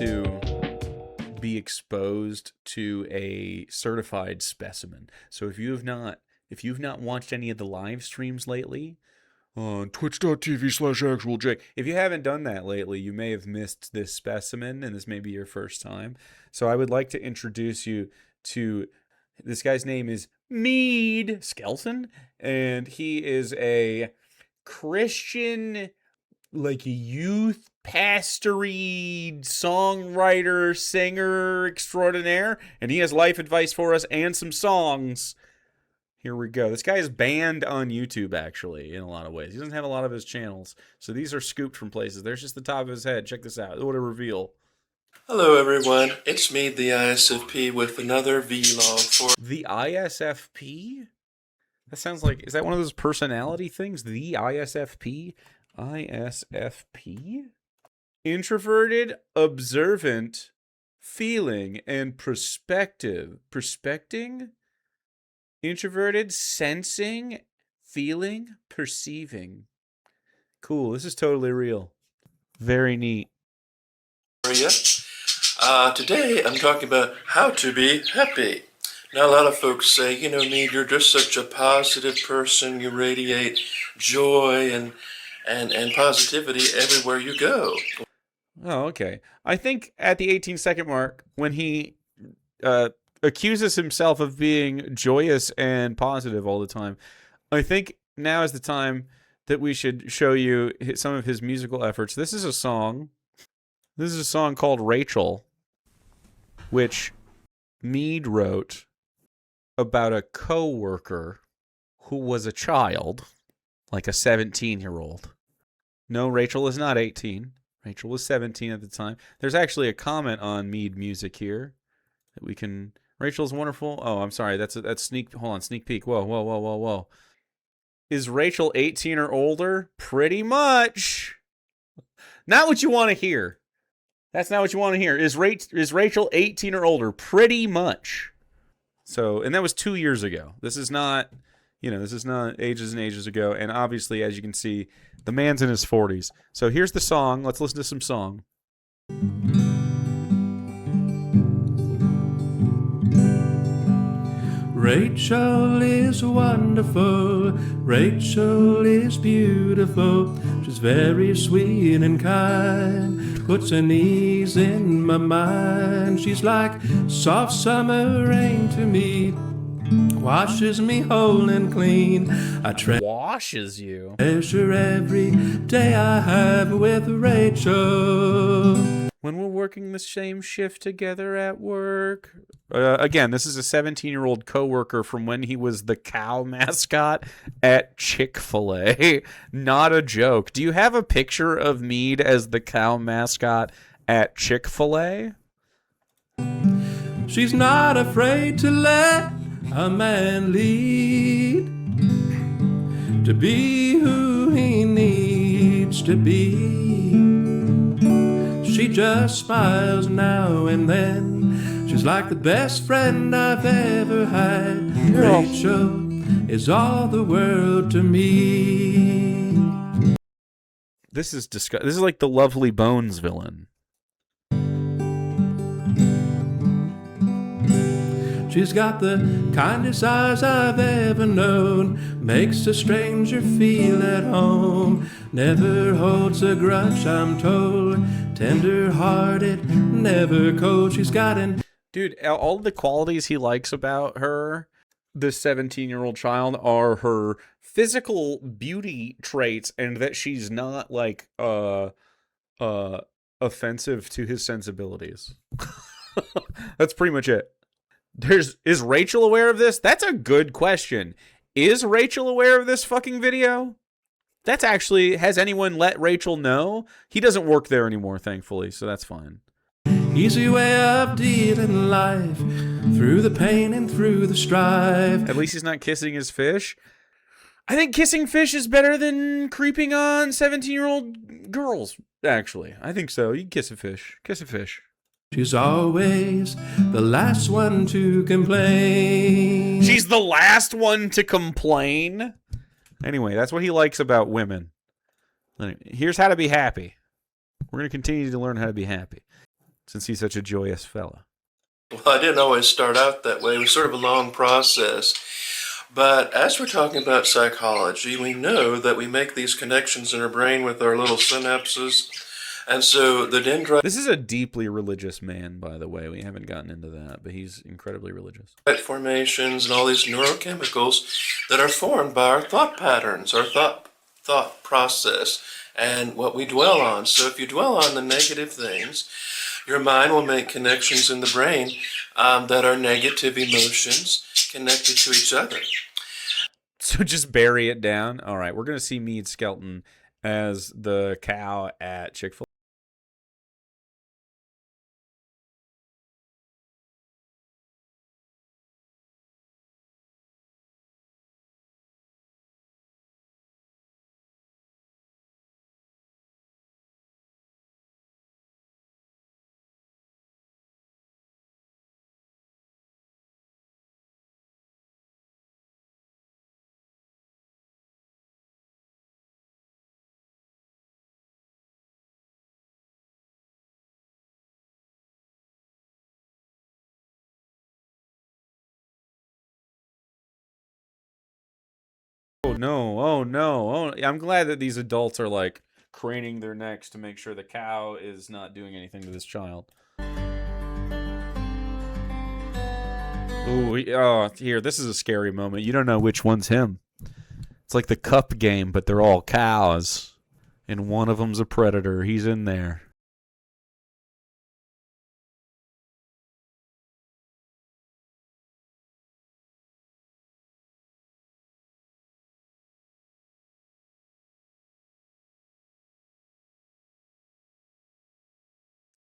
to be exposed to a certified specimen. So if you've not watched any of the live streams lately on twitch.tv/actualjake, if you haven't done that lately, you may have missed this specimen, and this may be your first time. So I would like to introduce you to this guy's name is Mead Skelton, and he is a Christian, like, youth pastory songwriter, singer extraordinaire, and he has life advice for us and some songs. Here we go. This guy is banned on YouTube, actually, in a lot of ways. He doesn't have a lot of his channels, so these are scooped from places. There's just the top of his head. Check this out. What a reveal. Hello everyone, it's me, the ISFP, with another vlog for... The ISFP? That sounds like... Is that one of those personality things? The ISFP? ISFP? Introverted, observant, feeling, and perspective. Perspecting? Introverted, sensing, feeling, perceiving. Cool, this is totally real. Very neat. Today I'm talking about how to be happy. Now a lot of folks say, you know, Mead, you're just such a positive person. You radiate joy and positivity everywhere you go. Oh, okay. I think at the 18-second mark, when he accuses himself of being joyous and positive all the time, I think now is the time that we should show you some of his musical efforts. This is a song called Rachel, which Mead wrote about a co-worker who was a child, like a 17-year-old. No, Rachel is not 18. Rachel was 17 at the time. There's actually a comment on Mead music here that we can... Rachel's wonderful. Oh, I'm sorry. That's sneak... Hold on, sneak peek. Whoa. Is Rachel 18 or older? Pretty much. Not what you want to hear. That's not what you want to hear. Is Rachel 18 or older? Pretty much. So, and that was 2 years ago. This is not, this is not ages and ages ago. And obviously, as you can see, the man's in his 40s. So here's the song. Let's listen to some song. Rachel is wonderful, Rachel is beautiful, she's very sweet and kind, puts an ease in my mind, she's like soft summer rain to me, washes me whole and clean, washes you? Treasure every day I have with Rachel. When we're working the same shift together at work. Again, this is a 17-year-old coworker from when he was the cow mascot at Chick-fil-A. Not a joke. Do you have a picture of Mead as the cow mascot at Chick-fil-A? She's not afraid to let a man lead, to be who he needs to be. She just smiles now and then. She's like the best friend I've ever had. Rachel is all the world to me. This is disgusting. This is like the Lovely Bones villain. She's got the kindest eyes I've ever known. Makes a stranger feel at home. Never holds a grudge, I'm told. Tender-hearted, never cold. She's got an... Dude, all the qualities he likes about her, this 17-year-old child, are her physical beauty traits and that she's not, like, offensive to his sensibilities. That's pretty much it. Is Rachel aware of this? That's a good question. Is Rachel aware of this fucking video? That's actually... Has anyone let Rachel know? He doesn't work there anymore, thankfully, so that's fine. Easy way of dealing life, through the pain and through the strife. At least he's not kissing his fish. I think kissing fish is better than creeping on 17-year-old girls, actually. I think so. You can kiss a fish. Kiss a fish. She's always the last one to complain. She's the last one to complain? Anyway, that's what he likes about women. Here's how to be happy. We're going to continue to learn how to be happy. since he's such a joyous fella. Well, I didn't always start out that way. It was sort of a long process. But as we're talking about psychology, we know that we make these connections in our brain with our little synapses. And so the dendrite This is a deeply religious man, by the way. We haven't gotten into that, but he's incredibly religious. formations and all these neurochemicals that are formed by our thought patterns, our thought process, and what we dwell on. So if you dwell on the negative things, your mind will make connections in the brain that are negative emotions connected to each other. So just bury it down. All right, we're going to see Meade Skelton as the cow at Chick-fil-A. Oh no, oh no, oh, I'm glad that these adults are like craning their necks to make sure the cow is not doing anything to this child. Ooh, oh, here, this is a scary moment. You don't know which one's him. It's like the cup game, but they're all cows. And one of them's a predator. He's in there.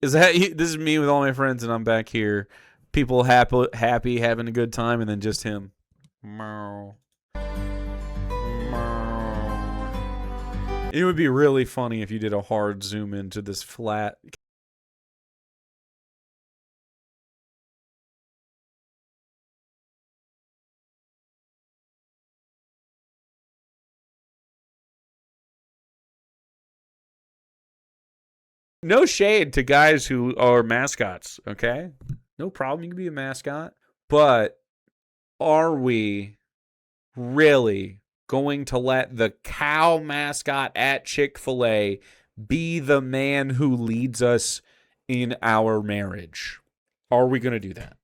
Is that this is me with all my friends, and I'm back here. People happy, having a good time, and then just him. It would be really funny if you did a hard zoom into this flat. No shade to guys who are mascots, okay? No problem. You can be a mascot. But are we really going to let the cow mascot at Chick-fil-A be the man who leads us in our marriage? Are we going to do that?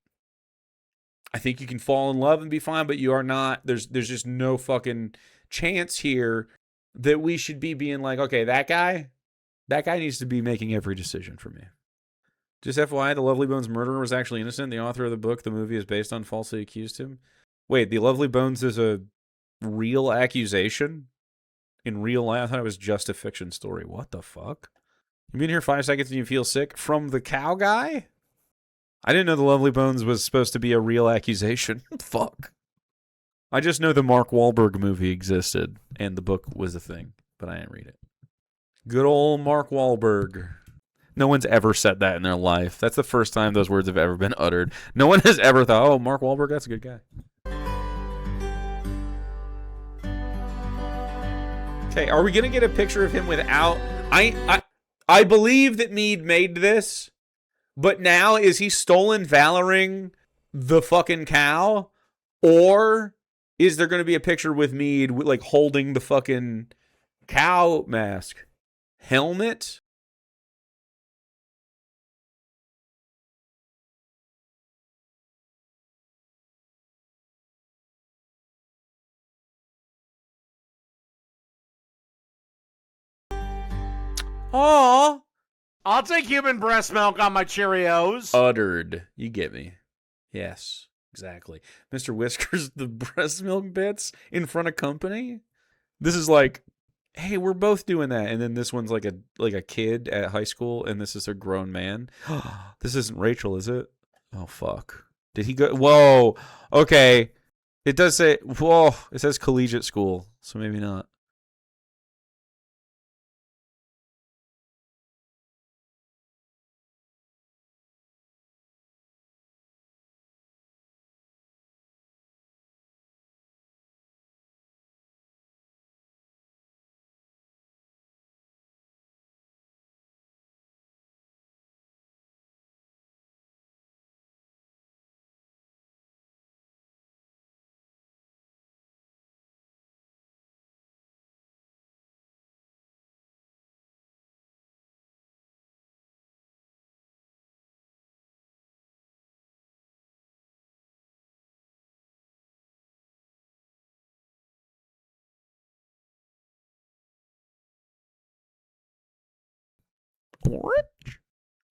I think you can fall in love and be fine, but you are not. There's just no fucking chance here that we should be being like, okay, that guy needs to be making every decision for me. Just FYI, the Lovely Bones murderer was actually innocent. The author of the book the movie is based on falsely accused him. Wait, the Lovely Bones is a real accusation? In real life? I thought it was just a fiction story. What the fuck? You've been here 5 seconds and you feel sick? From the cow guy? I didn't know the Lovely Bones was supposed to be a real accusation. Fuck. I just know the Mark Wahlberg movie existed and the book was a thing, but I didn't read it. Good old Mark Wahlberg. No one's ever said that in their life. That's the first time those words have ever been uttered. No one has ever thought, oh, Mark Wahlberg, that's a good guy. Okay, are we going to get a picture of him without... I believe that Meade made this, but now is he stolen valoring the fucking cow? Or is there going to be a picture with Meade like holding the fucking cow mask? Helmet? Aw. I'll take human breast milk on my Cheerios. Uttered. You get me. Yes, exactly. Mr. Whiskers, the breast milk bits in front of company? This is like, hey, we're both doing that. And then this one's like a kid at high school, and this is a grown man. This isn't Rachel, is it? Oh, fuck. Did he go? Whoa. Okay. It does say, whoa, it says collegiate school, so maybe not.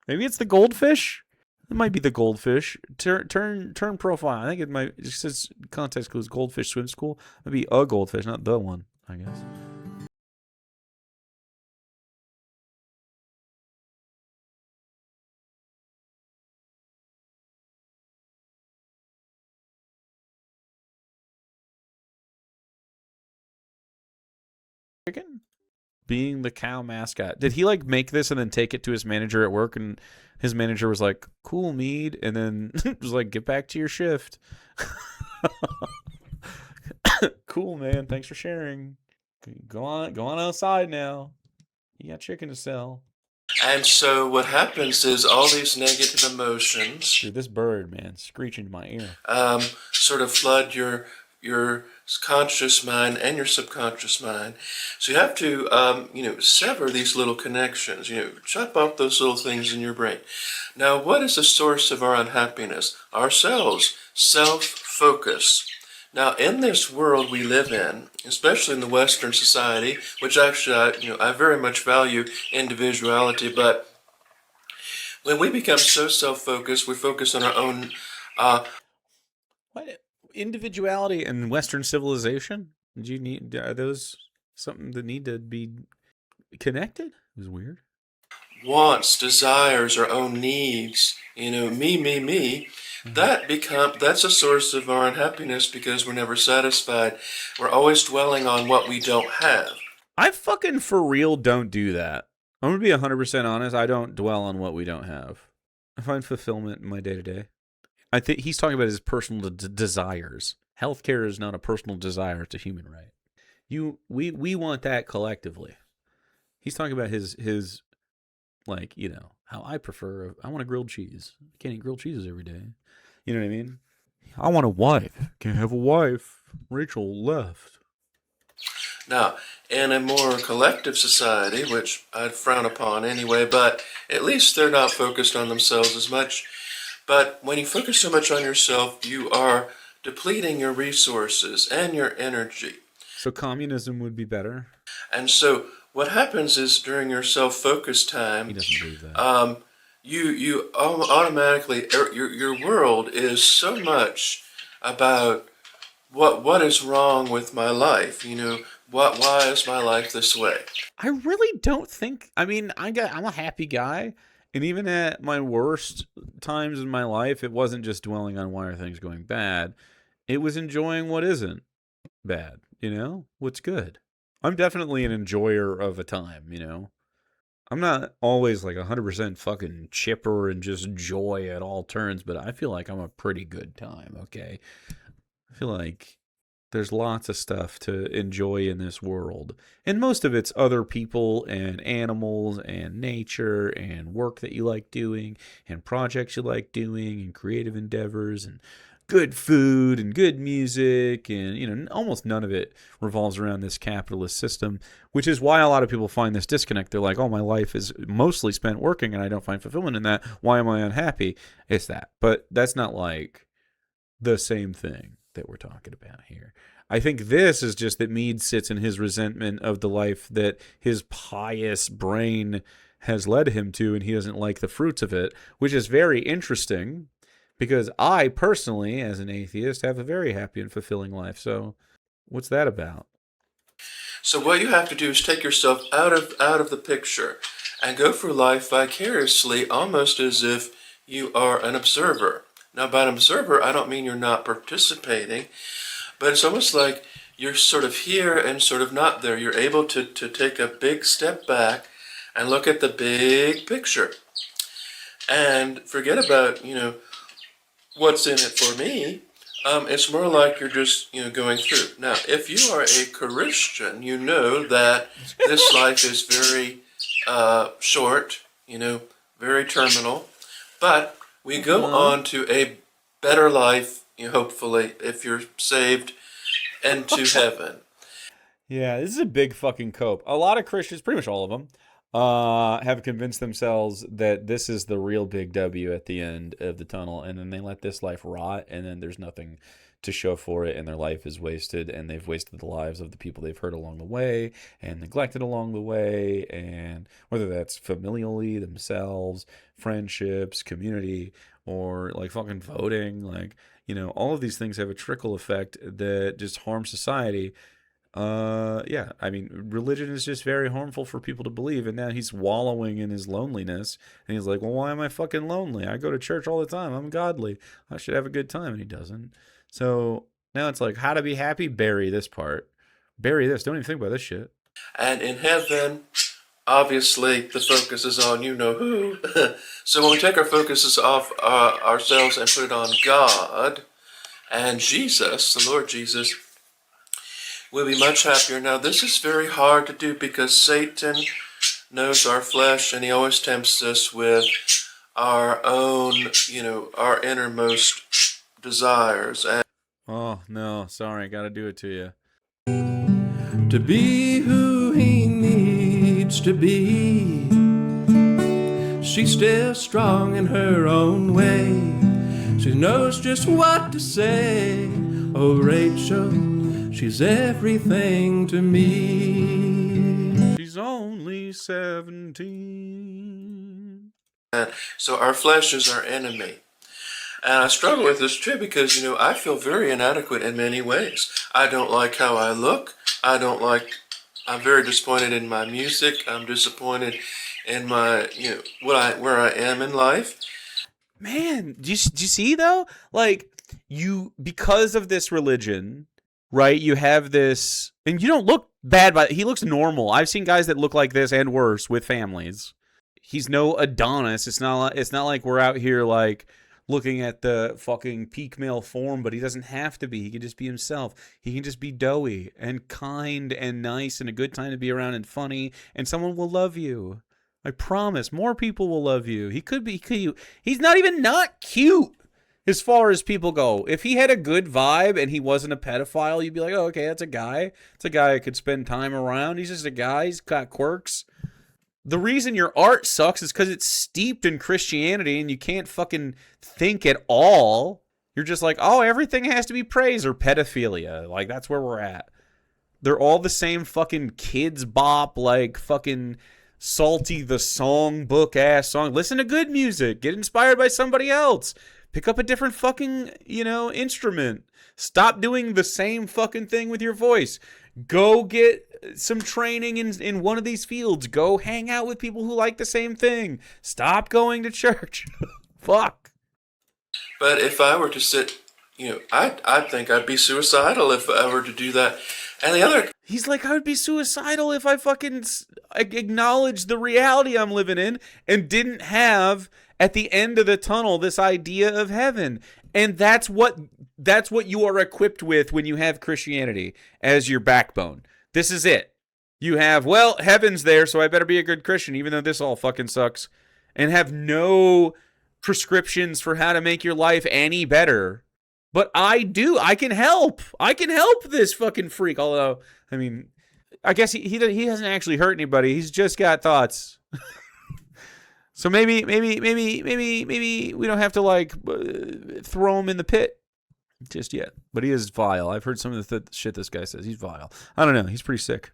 Maybe it's the goldfish. It might be the goldfish. Turn profile. I think it might. It just says context clues. Goldfish swim school. Maybe a goldfish, not the one. I guess. Chicken being the cow mascot. Did he like make this and then take it to his manager at work, and his manager was like, "Cool, Mead," and then was like, "Get back to your shift." Cool, man. Thanks for sharing. Go on outside now. You got chicken to sell. And so what happens is all these negative emotions Dude, this bird, man, screeching in my ear. sort of flood your conscious mind and your subconscious mind. So you have to sever these little connections. Chop off those little things in your brain. Now, what is the source of our unhappiness? Ourselves, self-focus. Now, in this world we live in, especially in the Western society, which actually I very much value individuality, but when we become so self-focused, we focus on our own. What individuality and Western civilization? Are those something that need to be connected? It was weird. Wants, desires, our own needs, me. That's a source of our unhappiness because we're never satisfied. We're always dwelling on what we don't have. I fucking for real don't do that. I'm gonna be 100% honest. I don't dwell on what we don't have. I find fulfillment in my day to day. I think he's talking about his personal desires. Healthcare is not a personal desire; it's a human right. We want that collectively. He's talking about his like, how I prefer. I want a grilled cheese. I can't eat grilled cheeses every day. You know what I mean? I want a wife. Can't have a wife. Rachel left. Now, in a more collective society, which I'd frown upon anyway, but at least they're not focused on themselves as much. But when you focus so much on yourself, you are depleting your resources and your energy. So communism would be better? And so what happens is during your self-focused time, He doesn't believe that. you automatically, your world is so much about what is wrong with my life, why is my life this way? I really don't think. I mean, I'm a happy guy, and even at my worst times in my life, it wasn't just dwelling on why are things going bad. It was enjoying what isn't bad. What's good. I'm definitely an enjoyer of a time. I'm not always like 100% fucking chipper and just joy at all turns, but I feel like I'm a pretty good time. Okay, I feel like there's lots of stuff to enjoy in this world. And most of it's other people and animals and nature and work that you like doing and projects you like doing and creative endeavors and good food and good music. And, almost none of it revolves around this capitalist system, which is why a lot of people find this disconnect. They're like, oh, my life is mostly spent working and I don't find fulfillment in that. Why am I unhappy? It's that. But that's not like the same thing that we're talking about here. I think this is just that Mead sits in his resentment of the life that his pious brain has led him to, and he doesn't like the fruits of it, which is very interesting because I personally, as an atheist, have a very happy and fulfilling life. So what's that about? So what you have to do is take yourself out of the picture and go through life vicariously, almost as if you are an observer. Now, by an observer, I don't mean you're not participating, but it's almost like you're sort of here and sort of not there. You're able to take a big step back and look at the big picture and forget about, what's in it for me. It's more like you're just, going through. Now, if you are a Christian, you know that this life is very short, very terminal, but we go on to a better life, hopefully, if you're saved, and to heaven. Yeah, this is a big fucking cope. A lot of Christians, pretty much all of them, have convinced themselves that this is the real big W at the end of the tunnel, and then they let this life rot, and then there's nothing to show for it, and their life is wasted, and they've wasted the lives of the people they've hurt along the way and neglected along the way, and whether that's familially, themselves, friendships, community, or like fucking voting, like, all of these things have a trickle effect that just harms society. Yeah, I mean, religion is just very harmful for people to believe, and now he's wallowing in his loneliness, and he's like, well, why am I fucking lonely? I go to church all the time. I'm godly. I should have a good time, and he doesn't. So now it's like, how to be happy? Bury this part. Bury this. Don't even think about this shit. And in heaven, obviously, the focus is on you-know-who. So when we take our focuses off ourselves and put it on God and Jesus, the Lord Jesus, we'll be much happier. Now, this is very hard to do because Satan knows our flesh, and he always tempts us with our own, our innermost desires. And Oh, no. Sorry. Got to do it to you. To be who he needs to be. She's still strong in her own way. She knows just what to say. Oh, Rachel, she's everything to me. She's only 17. So our flesh is our enemy. And I struggle with this too because, I feel very inadequate in many ways. I don't like how I look. I'm very disappointed in my music. I'm disappointed in my, where I am in life. Man, do you see though? Like, because of this religion, right? You have this, and you don't look bad, but he looks normal. I've seen guys that look like this and worse with families. He's no Adonis. It's not like we're out here like looking at the fucking peak male form, but he doesn't have to be. He can just be himself. He can just be doughy and kind and nice and a good time to be around and funny, and someone will love you. I promise. More people will love you. He could be cute. He's not even not cute as far as people go. If he had a good vibe and he wasn't a pedophile, you'd be like, oh, okay, that's a guy. It's a guy I could spend time around. He's just a guy. He's got quirks. The reason your art sucks is because it's steeped in Christianity and you can't fucking think at all. You're just like, oh, everything has to be praise or pedophilia. Like, that's where we're at. They're all the same fucking kids bop, like fucking Salty the Songbook ass song. Listen to good music. Get inspired by somebody else. Pick up a different fucking, instrument. Stop doing the same fucking thing with your voice. Go get some training in one of these fields. Go hang out with people who like the same thing. Stop going to church. Fuck. But if I were to sit, I think I'd be suicidal if I were to do that. And the other... He's like, I would be suicidal if I fucking acknowledged the reality I'm living in and didn't have at the end of the tunnel this idea of heaven. And that's what you are equipped with when you have Christianity as your backbone. This is it. You have, well, heaven's there, so I better be a good Christian, even though this all fucking sucks, and have no prescriptions for how to make your life any better. But I do. I can help. I can help this fucking freak. Although, I mean, I guess he hasn't actually hurt anybody. He's just got thoughts. So maybe we don't have to like throw him in the pit just yet. But he is vile. I've heard some of the shit this guy says. He's vile. I don't know. He's pretty sick.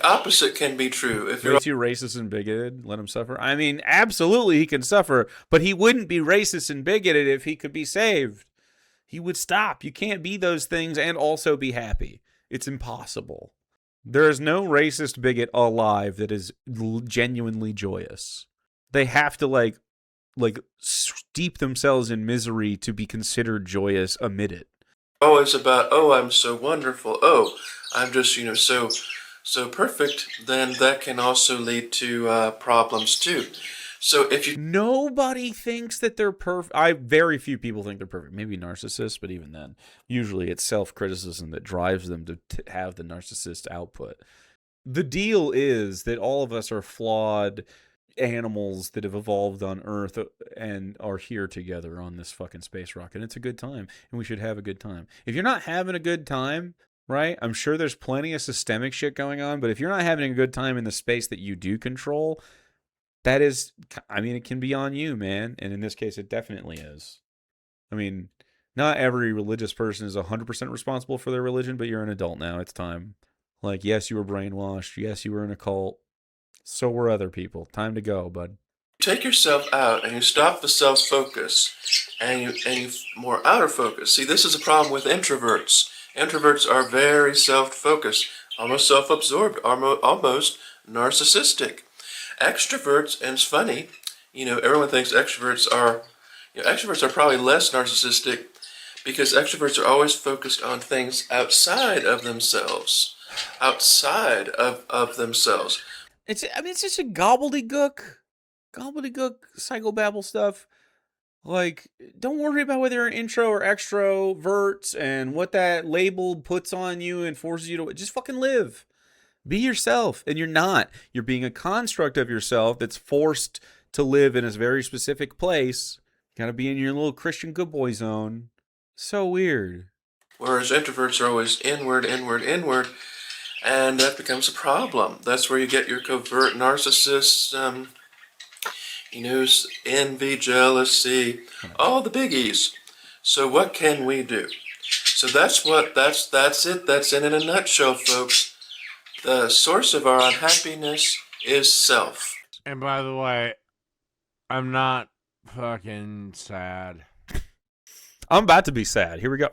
opposite can be true. If you're too racist and bigoted, let him suffer. I mean, absolutely he can suffer, but he wouldn't be racist and bigoted if he could be saved. He would stop. You can't be those things and also be happy. It's impossible. There is no racist bigot alive that is genuinely joyous. They have to like steep themselves in misery to be considered joyous amid it. always about, oh, I'm so wonderful, oh, I'm just, so perfect, then that can also lead to problems too. So if you... Nobody thinks that they're perfect. Very few people think they're perfect. Maybe narcissists, but even then, usually it's self-criticism that drives them to have the narcissist output. The deal is that all of us are flawed animals that have evolved on Earth and are here together on this fucking space rocket. And it's a good time, and we should have a good time. If you're not having a good time, right, I'm sure there's plenty of systemic shit going on, but if you're not having a good time in the space that you do control, that is, I mean, it can be on you, man. And in this case, it definitely is. I mean, Not every religious person is 100% responsible for their religion, but you're an adult now. It's time. Like, yes, you were brainwashed. Yes, you were in a cult. So were other people. Time to go, bud. Take yourself out and you stop the self-focus and you more outer focus. See, this is a problem with introverts. Introverts are very self-focused, almost self-absorbed, almost narcissistic. Extroverts, and it's funny, everyone thinks extroverts are probably less narcissistic because extroverts are always focused on things outside of themselves. Outside of themselves. It's just a gobbledygook psychobabble stuff. Like, don't worry about whether you're an intro or extroverts and what that label puts on you and forces you to just fucking live. Be yourself. And you're not. You're being a construct of yourself that's forced to live in a very specific place. You gotta be in your little Christian good boy zone. So weird. Whereas introverts are always inward, and that becomes a problem. That's where you get your covert narcissists, envy, jealousy, all the biggies. So what can we do? So that's it. That's it in a nutshell, folks. The source of our unhappiness is self. And by the way, I'm not fucking sad. I'm about to be sad. Here we go.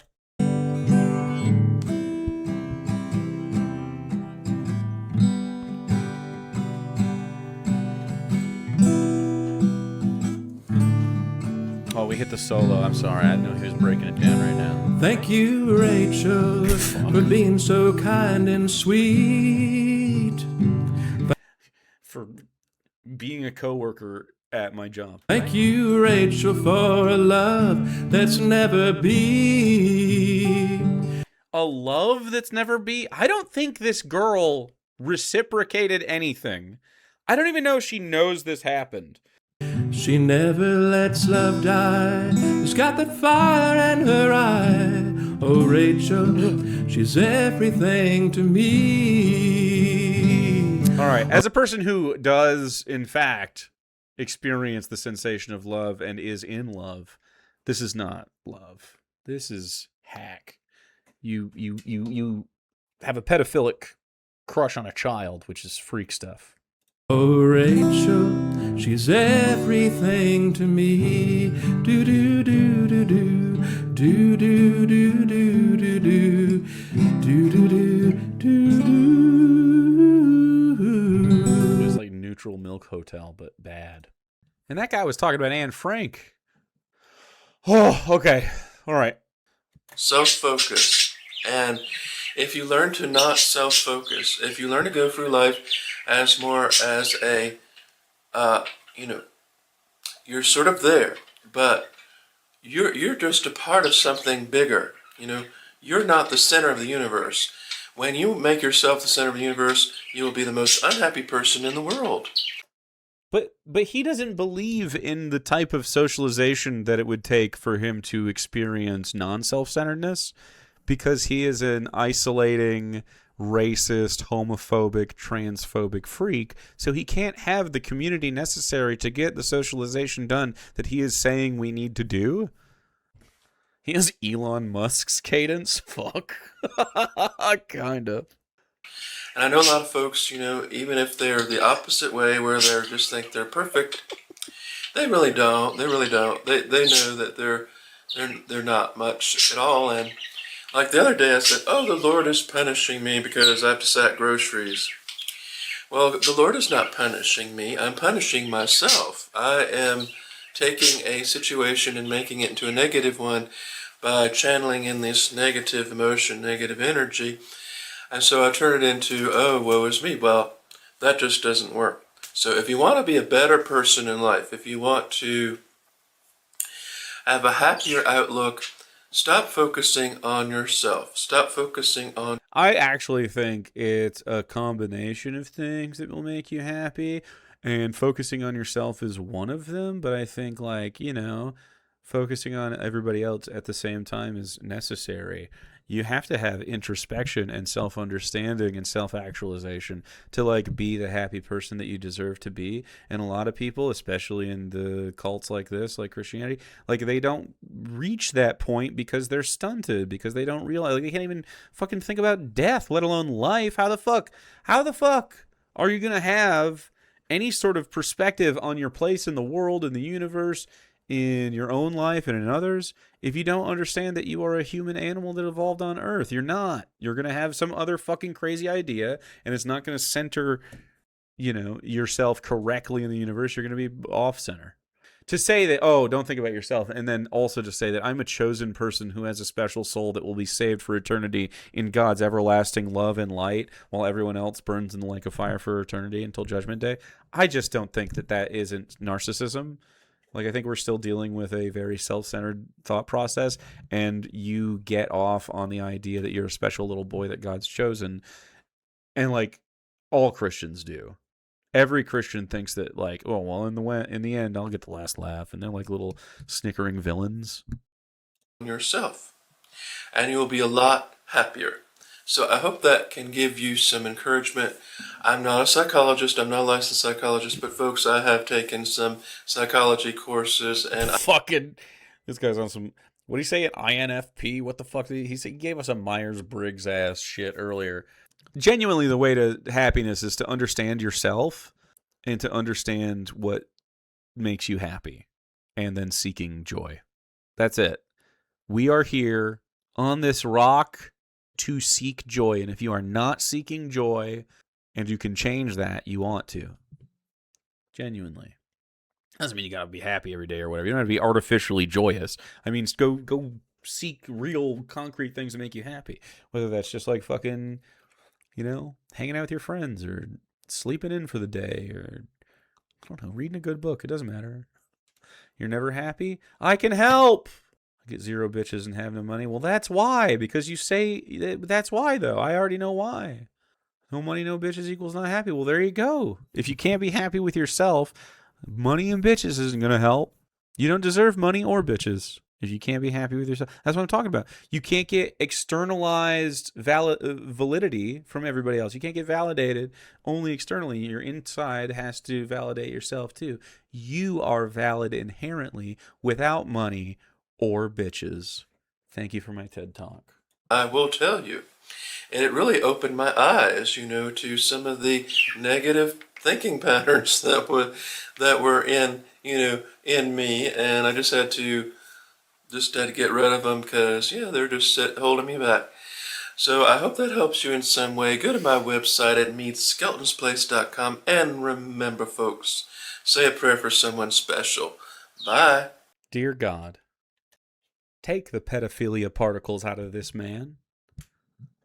Oh, we hit the solo. I'm sorry. I didn't know he was breaking it down right now. Thank you, Rachel, for being so kind and sweet. For being a coworker at my job. Thank you, Rachel, for a love that's never be. A love that's never be? I don't think this girl reciprocated anything. I don't even know if she knows this happened. She never lets love die. She's got that fire in her eye. Oh, Rachel, she's everything to me. All right. As a person who does, in fact, experience the sensation of love and is in love, this is not love. This is hack. You have a pedophilic crush on a child, which is freak stuff. Oh, Rachel, she's everything to me. Do do do do do do do do do do do do do do do. It's like Neutral Milk Hotel, but bad. And that guy was talking about Anne Frank. Oh, okay. All right. Self-focus. And if you learn to not self-focus, if you learn to go through life as more as a, you're sort of there, but you're just a part of something bigger. You're not the center of the universe. When you make yourself the center of the universe, you will be the most unhappy person in the world. But he doesn't believe in the type of socialization that it would take for him to experience non-self-centeredness, because he is an isolating, racist, homophobic, transphobic freak, so he can't have the community necessary to get the socialization done that he is saying we need to do. He has Elon Musk's cadence. Fuck. Kind of. And I know a lot of folks, even if they're the opposite way, where they just think they're perfect, they really don't. They really don't. They know that they're not much at all. And like the other day, I said, "Oh, the Lord is punishing me because I have to sack groceries." Well, the Lord is not punishing me. I'm punishing myself. I am taking a situation and making it into a negative one by channeling in this negative emotion, negative energy. And so I turn it into, oh, woe is me. Well, that just doesn't work. So if you want to be a better person in life, if you want to have a happier outlook, stop focusing on yourself. Stop focusing on... I actually think it's a combination of things that will make you happy, and focusing on yourself is one of them, but I think, focusing on everybody else at the same time is necessary. You have to have introspection and self-understanding and self-actualization to like be the happy person that you deserve to be. And a lot of people, especially in the cults like this, like Christianity, like they don't reach that point because they're stunted, because they don't realize, like, they can't even fucking think about death, let alone life. How the fuck are you gonna have any sort of perspective on your place in the world, in the universe, in your own life and in others, if you don't understand that you are a human animal that evolved on Earth? You're not. You're going to have some other fucking crazy idea, and it's not going to center, yourself correctly in the universe. You're going to be off center. To say that, oh, don't think about yourself, and then also to say that I'm a chosen person who has a special soul that will be saved for eternity in God's everlasting love and light, while everyone else burns in the lake of fire for eternity until Judgment Day. I just don't think that isn't narcissism. Like, I think we're still dealing with a very self-centered thought process, and you get off on the idea that you're a special little boy that God's chosen, and like all Christians do. Every Christian thinks that, like, oh well, in the end, I'll get the last laugh, and they're like little snickering villains. Yourself, and you will be a lot happier. So I hope that can give you some encouragement. I'm not a psychologist. I'm not a licensed psychologist, but folks, I have taken some psychology courses, and This guy's on some. What did he say? An INFP? What the fuck did he say? He gave us a Myers-Briggs ass shit earlier. Genuinely, the way to happiness is to understand yourself and to understand what makes you happy, and then seeking joy. That's it. We are here on this rock to seek joy, and if you are not seeking joy and you can change that, you want to. Genuinely. Doesn't mean you gotta be happy every day or whatever. You don't have to be artificially joyous. I mean, go seek real concrete things that make you happy, whether that's just like fucking, hanging out with your friends, or sleeping in for the day, or I don't know, reading a good book. It doesn't matter. You're never happy? I can help. Get 0 bitches and have no money. Well, that's why. Because you say that's why, though. I already know why. No money, no bitches equals not happy. Well, there you go. If you can't be happy with yourself, money and bitches isn't going to help. You don't deserve money or bitches if you can't be happy with yourself. That's what I'm talking about. You can't get externalized validity from everybody else. You can't get validated only externally. Your inside has to validate yourself, too. You are valid inherently without money or bitches. Thank you for my TED Talk. I will tell you. And it really opened my eyes, to some of the negative thinking patterns that were in me, and I just had to get rid of them because they're just holding me back. So I hope that helps you in some way. Go to my website at meetskeletonsplace.com, and remember, folks, say a prayer for someone special. Bye. Dear God, take the pedophilia particles out of this man.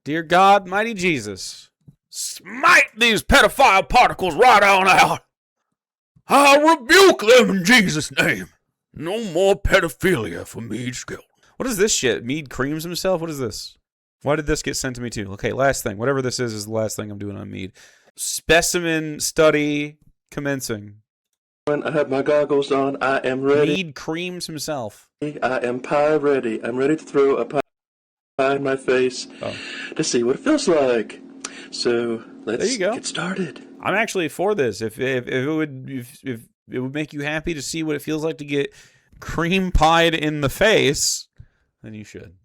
Dear God, mighty Jesus, smite these pedophile particles right on out. I rebuke them in Jesus' name. No more pedophilia for Mead Skeleton. What is this shit? Mead creams himself? What is this? Why did this get sent to me too? Okay, last thing. Whatever this is the last thing I'm doing on Mead. Specimen study commencing. I have my goggles on. I am ready. Mead creams himself. I am pie ready. I'm ready to throw a pie in my face to see what it feels like. So let's get started. I'm actually for this. If it would make you happy to see what it feels like to get cream pied in the face, then you should.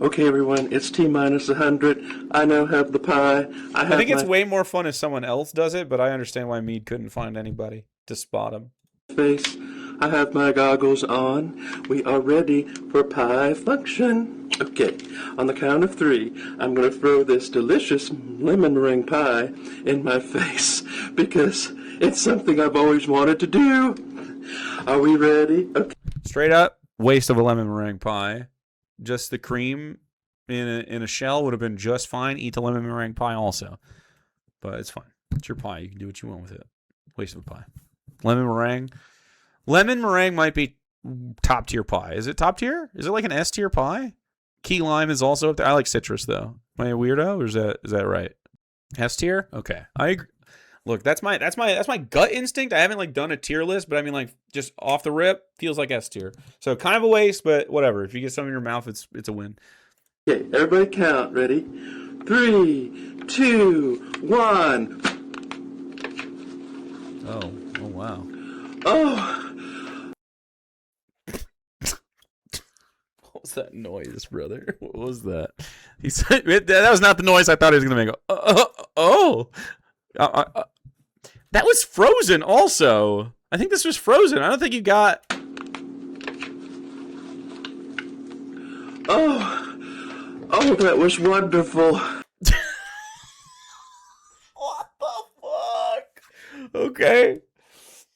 Okay, everyone, it's T-minus 100. I now have the pie. I think it's way more fun if someone else does it, but I understand why Mead couldn't find anybody to spot him. Face. I have my goggles on. We are ready for pie function. Okay, on the count of 3, I'm going to throw this delicious lemon meringue pie in my face because it's something I've always wanted to do. Are we ready? Okay. Straight up, waste of a lemon meringue pie. Just the cream in a shell would have been just fine. Eat the lemon meringue pie also. But it's fine. It's your pie. You can do what you want with it. Waste of a pie. Lemon meringue. Lemon meringue might be top tier pie. Is it top tier? Is it like an S tier pie? Key lime is also up there. I like citrus though. Am I a weirdo, or is that right? S tier? Okay. I agree. Look, that's my gut instinct. I haven't done a tier list, but I mean just off the rip, feels like S tier. So kind of a waste, but whatever. If you get some in your mouth, it's a win. Okay, everybody count. Ready? 3, 2, 1. Oh wow. Oh, What was that noise, brother? What was that? He said that was not the noise I thought he was gonna make. That was Frozen. Also, I think this was Frozen. I don't think you got. oh, that was wonderful. What the fuck? Okay,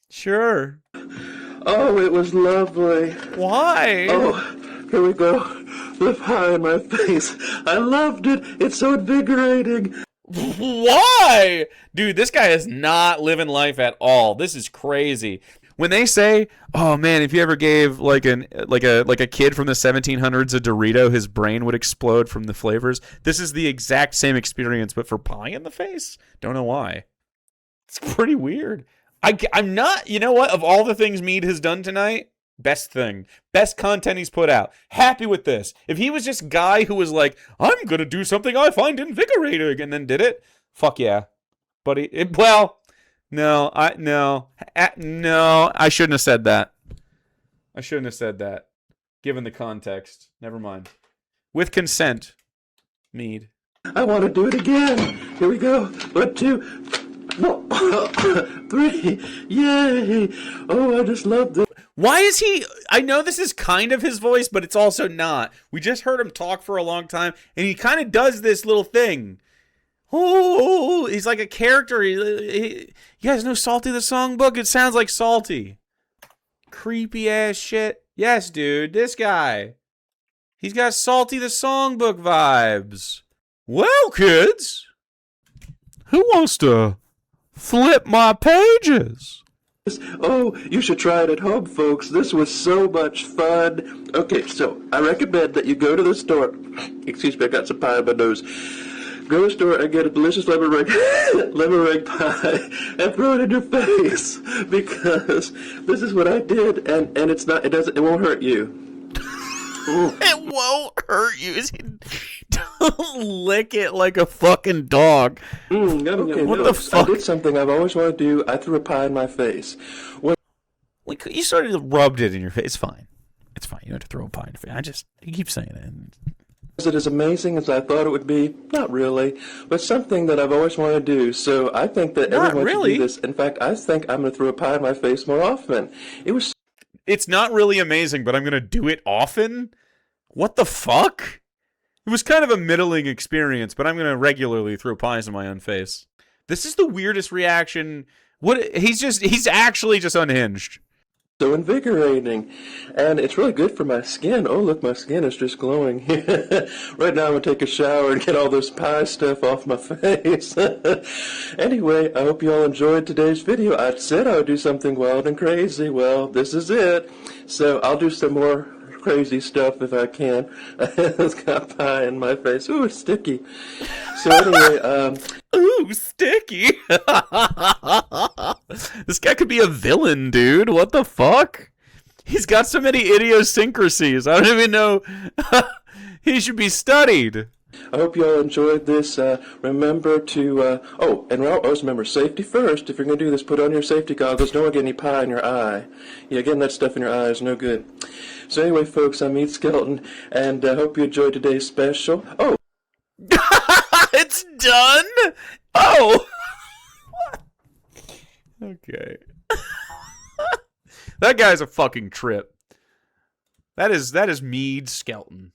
sure. Oh, it was lovely. Why? Oh, here we go. The pie in my face. I loved it. It's so invigorating. Why? Dude, this guy is not living life at all. This is crazy. When they say, "Oh man, if you ever gave like a kid from the 1700s a Dorito, his brain would explode from the flavors." This is the exact same experience, but for pie in the face. Don't know why. It's pretty weird. I'm not. You know what? Of all the things Mead has done tonight, best thing, best content he's put out. Happy with this. If he was just a guy who was like, "I'm gonna do something I find invigorating," and then did it, fuck yeah. But no, I shouldn't have said that. I shouldn't have said that. Given the context, never mind. With consent, Mead. I want to do it again. Here we go. 1, 2, 3. Yay. Oh, I just love this. Why is he? I know this is kind of his voice, but it's also not. We just heard him talk for a long time, and he kind of does this little thing. Oh, he's like a character. You guys know Salty the Songbook? It sounds like Salty. Creepy ass shit. Yes, dude, this guy. He's got Salty the Songbook vibes. Well, kids, who wants to flip my pages? Oh, you should try it at home, folks. This was so much fun. Okay, so I recommend that you go to the store. Excuse me, I got some pie in my nose. Go to the store and get a delicious lemon meringue pie and throw it in your face, because this is what I did, and it won't hurt you. It won't hurt you. Don't lick it like a fucking dog. Okay, what the fuck? I did something I've always wanted to do. I threw a pie in my face. You sort of rubbed it in your face. It's fine. It's fine. You don't have to throw a pie in your face. You keep saying it. Was it as amazing as I thought it would be? Not really, but something that I've always wanted to do. So I think that everyone should do this. In fact, I think I'm going to throw a pie in my face more often. It's not really amazing, but I'm going to do it often? What the fuck? It was kind of a middling experience, but I'm going to regularly throw pies in my own face. This is the weirdest reaction. He's actually just unhinged. So invigorating, and it's really good for my skin. Oh, look, my skin is just glowing. Right now I'm going to take a shower and get all this pie stuff off my face. Anyway, I hope you all enjoyed today's video. I said I would do something wild and crazy. Well, this is it. So I'll do some more crazy stuff if I can. It's got pie in my face. Ooh, it's sticky. So anyway, Ooh, sticky. This guy could be a villain, dude. What the fuck? He's got so many idiosyncrasies. I don't even know. He should be studied. I hope you all enjoyed this. Remember to, always remember, safety first. If you're going to do this, put on your safety goggles. Don't get any pie in your eye. Yeah, getting that stuff in your eye is no good. So anyway, folks, I'm Meat Skeleton, and I hope you enjoyed today's special. Oh! It's done? Oh! Okay. That guy's a fucking trip. That is Mead Skelton.